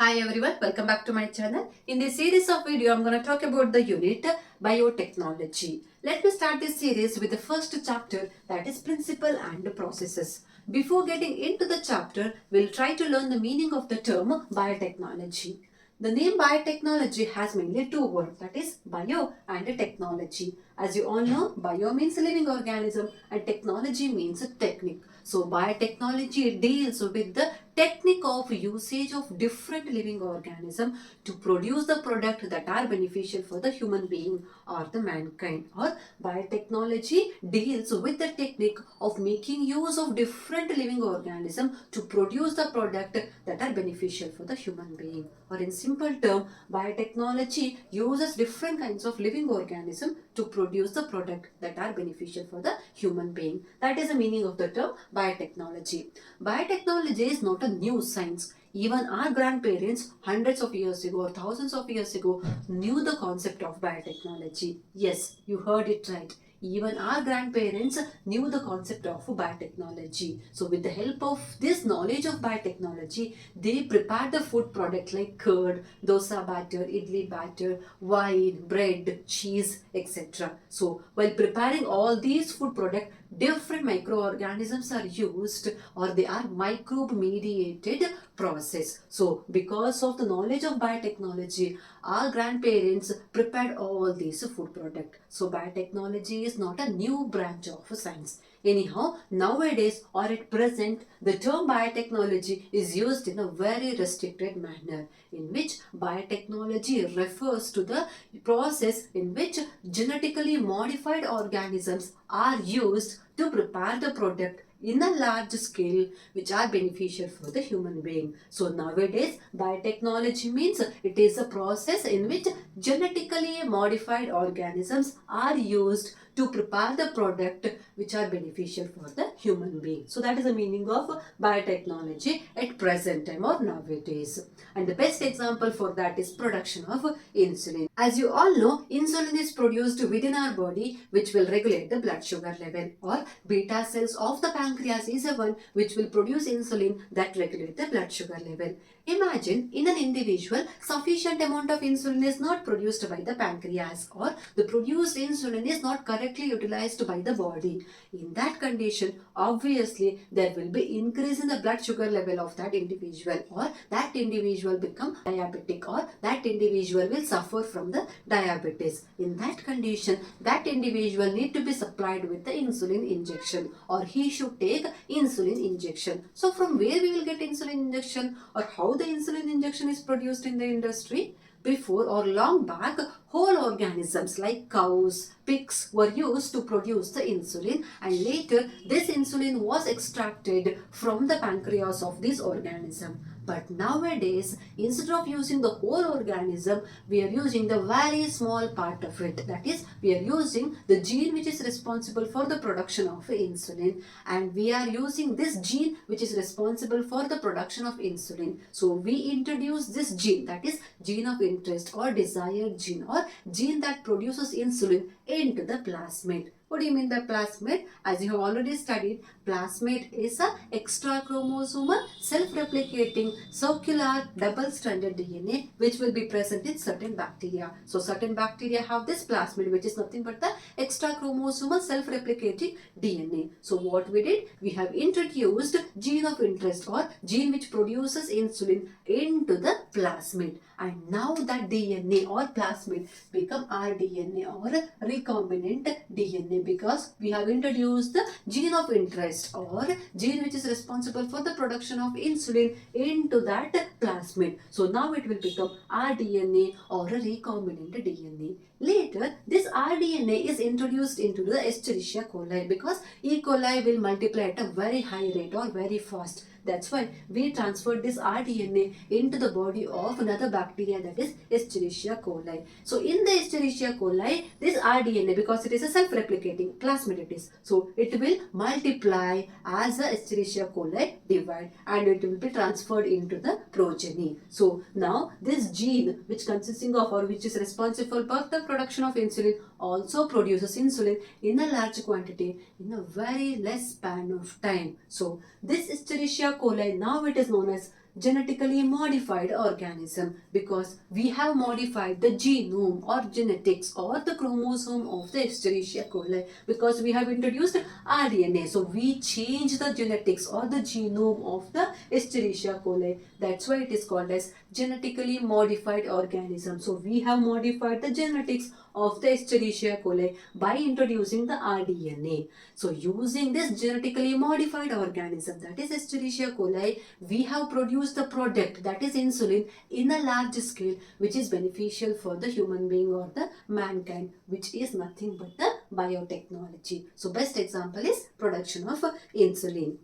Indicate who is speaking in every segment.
Speaker 1: Hi everyone, welcome back to my channel. In this series of video, I'm going to talk about the unit biotechnology. Let me start this series with the first chapter, that is principle and processes. Before getting into the chapter, we'll try to learn the meaning of the term biotechnology. The name biotechnology has mainly two words, that is bio and technology. As you all know, bio means living organism and technology means technique. So biotechnology deals with the technique of usage of different living organism to produce the product that are beneficial for the human being or the mankind. Or biotechnology deals with the technique of making use of different living organism to produce the product that are beneficial for the human being. Or in simple term, biotechnology uses different kinds of living organism to produce the product that are beneficial for the human being. That is the meaning of the term biotechnology. Biotechnology is not a new science. Even our grandparents hundreds of years ago or thousands of years ago knew the concept of biotechnology. Yes, you heard it right. Even our grandparents knew the concept of biotechnology. So with the help of this knowledge of biotechnology, they prepared the food product like curd, dosa batter, idli batter, wine, bread, cheese, etc. So while preparing all these food products, different microorganisms are used or they are microbe mediated process. So because of the knowledge of biotechnology, our grandparents prepared all these food products. So biotechnology is not a new branch of science. Anyhow, nowadays or at present, the term biotechnology is used in a very restricted manner, in which biotechnology refers to the process in which genetically modified organisms are used to prepare the product in a large scale which are beneficial for the human being. So nowadays biotechnology means it is a process in which genetically modified organisms are used to prepare the product which are beneficial for the human being. So that is the meaning of biotechnology at present time or nowadays. And the best example for that is production of insulin. As you all know, insulin is produced within our body which will regulate the blood sugar level, or beta cells of the pancreas is a one which will produce insulin that regulate the blood sugar level. Imagine in an individual, sufficient amount of insulin is not produced by the pancreas, or the produced insulin is not correctly utilized by the body. In that condition, obviously there will be increase in the blood sugar level of that individual, or that individual become diabetic, or that individual will suffer from the diabetes. In that condition, that individual need to be supplied with the insulin injection, or he should take insulin injection. So from where we will get insulin injection, or how the insulin injection is produced in the industry? Before or long back, whole organisms like cows, pigs were used to produce the insulin, and later this insulin was extracted from the pancreas of this organism. But nowadays, instead of using the whole organism, we are using the very small part of it. That is, we are using the gene which is responsible for the production of insulin, and we are using this gene which is responsible for the production of insulin. So we introduce this gene, that is gene of interest or desired gene, or gene that produces insulin into the plasmid. What do you mean by plasmid? As you have already studied, plasmid is a extra chromosomal self-replicating circular double-stranded DNA which will be present in certain bacteria. So certain bacteria have this plasmid which is nothing but the extra chromosomal self-replicating DNA. So what we did? We have introduced gene of interest or gene which produces insulin into the plasmid, and now that DNA or plasmid become rDNA or recombinant DNA, because we have introduced the gene of interest or gene which is responsible for the production of insulin into that plasmid. So now it will become rDNA or a recombinant DNA. Later, this rDNA is introduced into the Escherichia coli, because E. coli will multiply at a very high rate or very fast. That's why we transferred this rDNA into the body of another bacteria, that is Escherichia coli. So in the Escherichia coli, this rDNA, because it is a self-replicating plasmid it is, so it will multiply as the Escherichia coli divide, and it will be transferred into the progeny. So now this gene which consisting of or which is responsible for the production of insulin also produces insulin in a large quantity in a very less span of time. So this Escherichia coli, now it is known as genetically modified organism because we have modified the genome or genetics or the chromosome of the Escherichia coli because we have introduced rDNA. So we change the genetics or the genome of the Escherichia coli. That's why it is called as genetically modified organism. So we have modified the genetics of the Escherichia coli by introducing the rDNA. So using this genetically modified organism, that is Escherichia coli, we have produced the product, that is insulin, in a large scale, which is beneficial for the human being or the mankind, which is nothing but the biotechnology. So best example is production of insulin.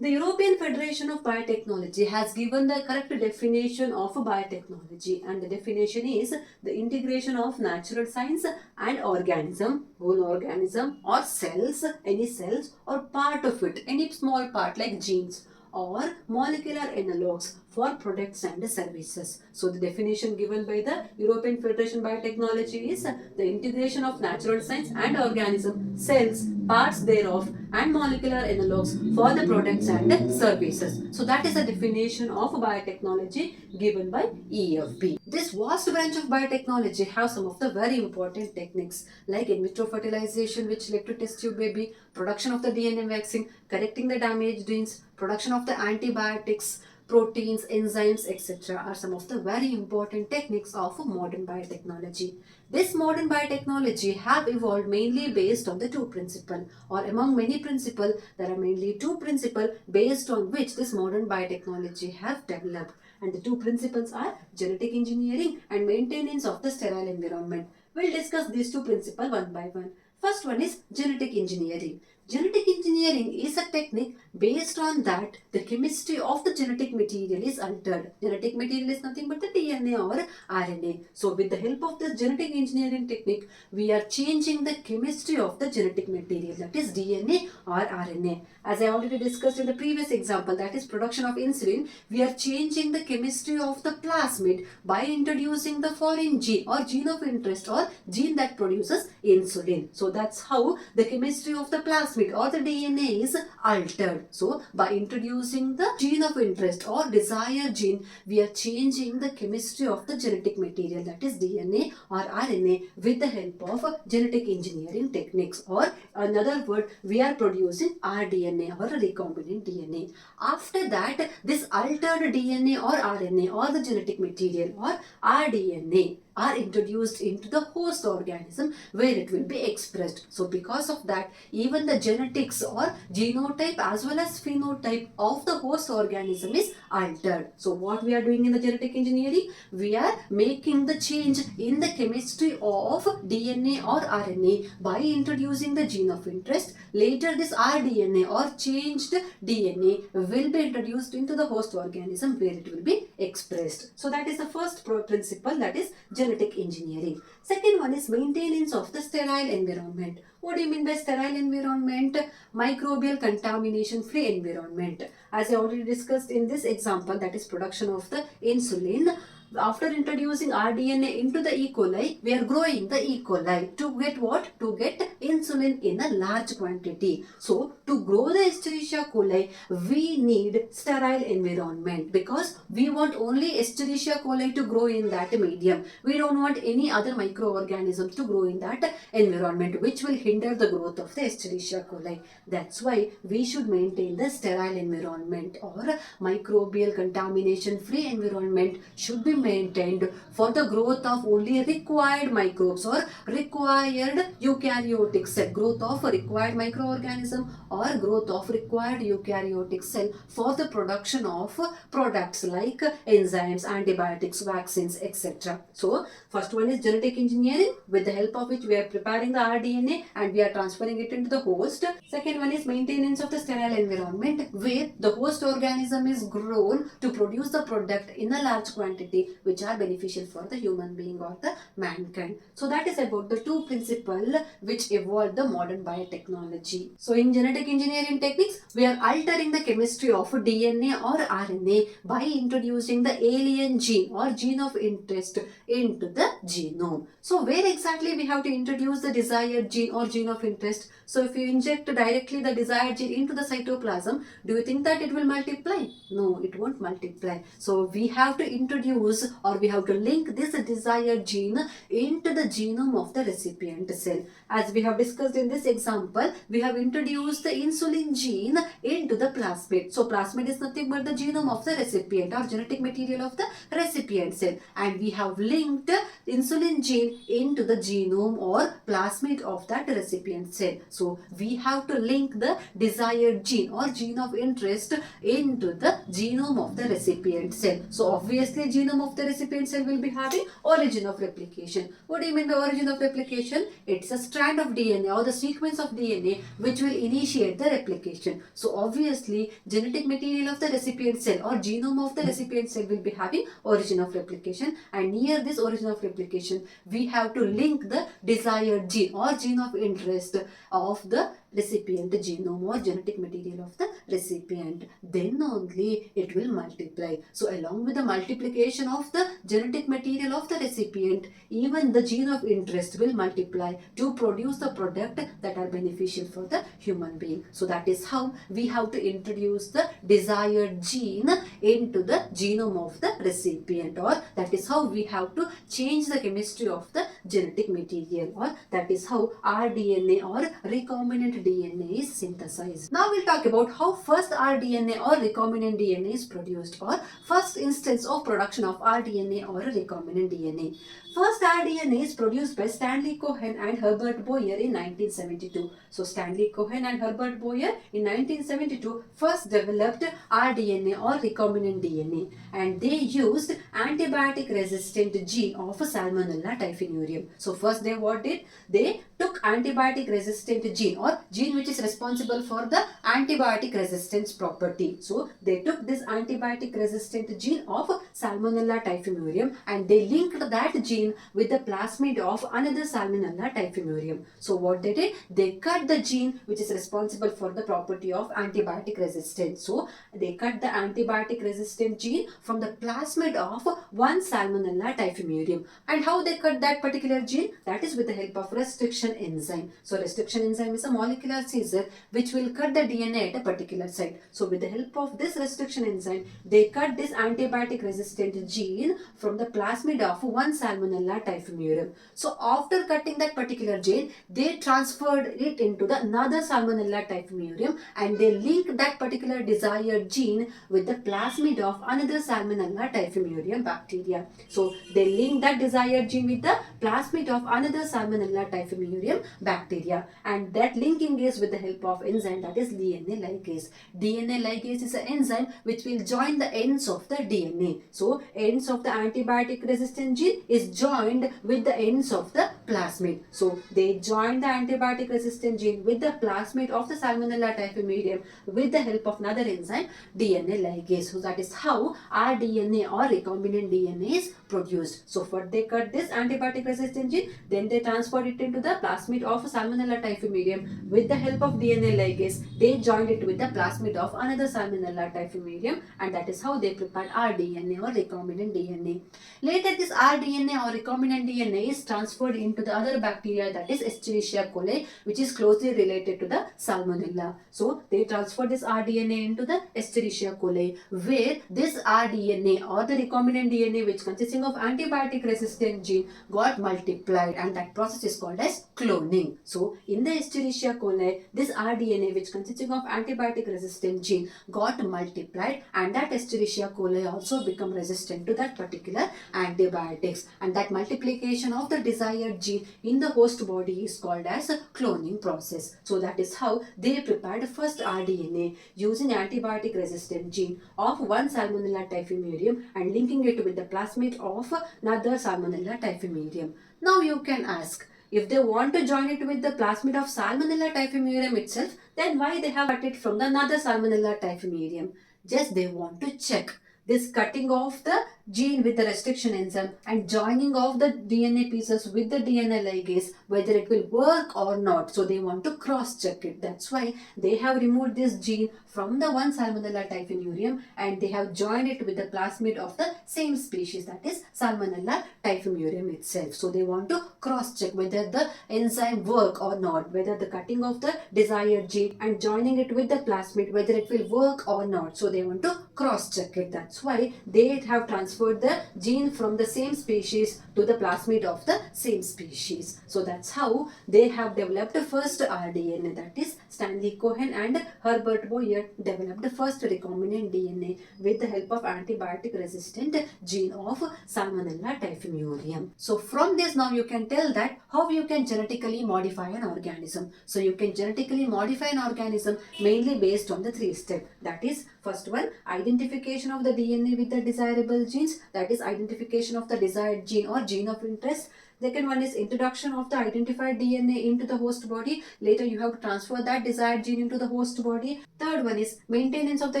Speaker 1: The European Federation of Biotechnology has given the correct definition of biotechnology, and the definition is the integration of natural science and organism, whole organism or cells, any cells or part of it, any small part like genes or molecular analogues for products and services. So the definition given by the European Federation Biotechnology is the integration of natural science and organism, cells, parts thereof and molecular analogues for the products and services. So that is the definition of biotechnology given by EFB. This vast branch of biotechnology have some of the very important techniques like in vitro fertilization, which led to test tube baby, production of the DNA vaccine, correcting the damaged genes, production of the antibiotics, proteins, enzymes, etc. are some of the very important techniques of modern biotechnology. This modern biotechnology have evolved mainly based on the two principles, or among many principles, there are mainly two principles based on which this modern biotechnology have developed. And the two principles are genetic engineering and maintenance of the sterile environment. We'll discuss these two principles one by one. First one is genetic engineering. Genetic engineering is a technique based on that the chemistry of the genetic material is altered. Genetic material is nothing but the DNA or RNA. So with the help of the genetic engineering technique, we are changing the chemistry of the genetic material, that is DNA or RNA. As I already discussed in the previous example, that is production of insulin, we are changing the chemistry of the plasmid by introducing the foreign gene or gene of interest or gene that produces insulin. So that's how the chemistry of the plasmid or the DNA is altered. So by introducing the gene of interest or desired gene, we are changing the chemistry of the genetic material, that is DNA or RNA, with the help of genetic engineering techniques, or another word, we are producing rDNA or recombinant DNA. After that, this altered DNA or RNA or the genetic material or rDNA are introduced into the host organism where it will be expressed. So because of that, even the genetics or genotype as well as phenotype of the host organism is altered. So what we are doing in the genetic engineering? We are making the change in the chemistry of DNA or RNA by introducing the gene of interest. Later this rDNA or changed DNA will be introduced into the host organism where it will be expressed. So that is the first principle, that is genetic engineering. Second one is maintenance of the sterile environment. What do you mean by sterile environment? Microbial contamination free environment. As I already discussed in this example, that is production of the insulin. After introducing rDNA into the E. coli, we are growing the E. coli to get what? To get insulin in a large quantity. So, to grow the Escherichia coli, we need sterile environment because we want only Escherichia coli to grow in that medium. We don't want any other microorganisms to grow in that environment, which will hinder the growth of the Escherichia coli. That's why we should maintain the sterile environment, or microbial contamination free environment should be maintained for the growth of only required microbes or required eukaryotic cell, growth of a required microorganism or growth of required eukaryotic cell for the production of products like enzymes, antibiotics, vaccines, etc. So first one is genetic engineering, with the help of which we are preparing the rDNA and we are transferring it into the host. Second one is maintenance of the sterile environment, where the host organism is grown to produce the product in a large quantity which are beneficial for the human being or the mankind. So that is about the two principles which evolved the modern biotechnology. So in genetic engineering techniques, we are altering the chemistry of DNA or RNA by introducing the alien gene or gene of interest into the genome. So where exactly we have to introduce the desired gene or gene of interest? So if you inject directly the desired gene into the cytoplasm, do you think that it will multiply? No, it won't multiply. So we have to introduce or we have to link this desired gene into the genome of the recipient cell. As we have discussed in this example, we have introduced the insulin gene into the plasmid. So plasmid is nothing but the genome of the recipient or genetic material of the recipient cell, and we have linked insulin gene into the genome or plasmid of that recipient cell. So we have to link the desired gene or gene of interest into the genome of the recipient cell. So obviously genome of the recipient cell will be having origin of replication. What do you mean by origin of replication? It's a strand of DNA or the sequence of DNA which will initiate the replication. So obviously genetic material of the recipient cell or genome of the recipient cell will be having origin of replication, and near this origin of replication we have to link the desired gene or gene of interest of the recipient genome or genetic material of the recipient. Then only it will multiply. So along with the multiplication of the genetic material of the recipient, even the gene of interest will multiply to produce the product that are beneficial for the human being. So that is how we have to introduce the desired gene into the genome of the recipient, or that is how we have to change the chemistry of the genetic material, or that is how rDNA or recombinant DNA is synthesized. Now we'll talk about how first rDNA or recombinant DNA is produced, or first instance of production of rDNA or recombinant DNA. First rDNA is produced by Stanley Cohen and Herbert Boyer in 1972. So Stanley Cohen and Herbert Boyer in 1972 first developed rDNA or recombinant DNA, and they used antibiotic resistant gene of Salmonella typhimurium. So first they took antibiotic resistant gene or gene which is responsible for the antibiotic resistance property. So they took this antibiotic resistant gene of Salmonella typhimurium and they linked that gene with the plasmid of another Salmonella typhimurium. So what they did, they cut the gene which is responsible for the property of antibiotic resistance. So they cut the antibiotic resistant gene from the plasmid of one Salmonella typhimurium. And how they cut that particular gene? That is with the help of restriction enzyme. So restriction enzyme is a molecular scissor which will cut the DNA at a particular site. So with the help of this restriction enzyme, they cut this antibiotic resistant gene from the plasmid of one Salmonella typhimurium. So after cutting that particular gene, they transferred it into the another Salmonella typhimurium and they linked that particular desired gene with the plasmid of another Salmonella typhimurium bacteria. So they linked that desired gene with the plasmid of another Salmonella typhimurium bacteria, and that linking is with the help of enzyme, that is DNA ligase. DNA ligase is an enzyme which will join the ends of the DNA. So ends of the antibiotic resistant gene is joined with the ends of the plasmid. So they join the antibiotic resistant gene with the plasmid of the Salmonella typhimurium with the help of another enzyme, DNA ligase. So that is how rDNA or recombinant DNA is produced. So first they cut this antibiotic resistant gene, then they transferred it into the plasmid of Salmonella typhimurium with the help of DNA ligase. They joined it with the plasmid of another Salmonella typhimurium, and that is how they prepared rDNA or recombinant DNA. Later this rDNA or recombinant DNA is transferred into the other bacteria, that is Escherichia coli, which is closely related to the Salmonella. So they transfer this rDNA into the Escherichia coli, where this rDNA or the recombinant DNA which consisting of antibiotic resistant gene got multiplied, and that process is called as cloning. So in the Escherichia coli, this rDNA which consisting of antibiotic resistant gene got multiplied, and that Escherichia coli also become resistant to that particular antibiotics, and that multiplication of the desired gene in the host body is called as a cloning process. So that is how they prepared first rDNA using antibiotic resistant gene of one Salmonella typhimurium and linking it with the plasmid of another Salmonella typhimurium. Now you can ask, if they want to join it with the plasmid of Salmonella typhimurium itself, then why they have cut it from the another Salmonella typhimurium? Just they want to check this cutting of the gene with the restriction enzyme and joining of the DNA pieces with the DNA ligase, whether it will work or not. So they want to cross check it. That's why they have removed this gene from the one Salmonella typhimurium and they have joined it with the plasmid of the same species, that is Salmonella typhimurium itself. So they want to cross check whether the enzyme work or not, whether the cutting of the desired gene and joining it with the plasmid, whether it will work or not. So they want to cross check it. That's why they have transferred the gene from the same species to the plasmid of the same species. So that's how they have developed the first rDNA, that is Stanley Cohen and Herbert Boyer developed the first recombinant DNA with the help of antibiotic resistant gene of Salmonella typhimurium. So from this now you can tell that how you can genetically modify an organism. So you can genetically modify an organism mainly based on the three steps. That is, first one, identification of the DNA with the desirable genes, that is identification of the desired gene or gene of interest. Second one is introduction of the identified DNA into the host body. Later you have to transfer that desired gene into the host body. Third one is maintenance of the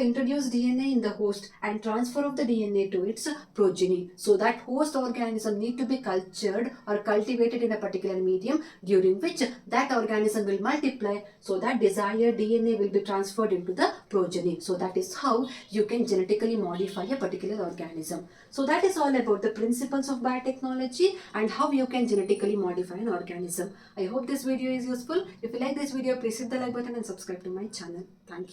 Speaker 1: introduced DNA in the host and transfer of the DNA to its progeny. So that host organism need to be cultured or cultivated in a particular medium during which that organism will multiply, so that desired DNA will be transferred into the progeny. So that is how you can genetically modify a particular organism. So that is all about the principles of biotechnology and how you can genetically modify an organism. I hope this video is useful. If you like this video, please hit the like button and subscribe to my channel. Thank you.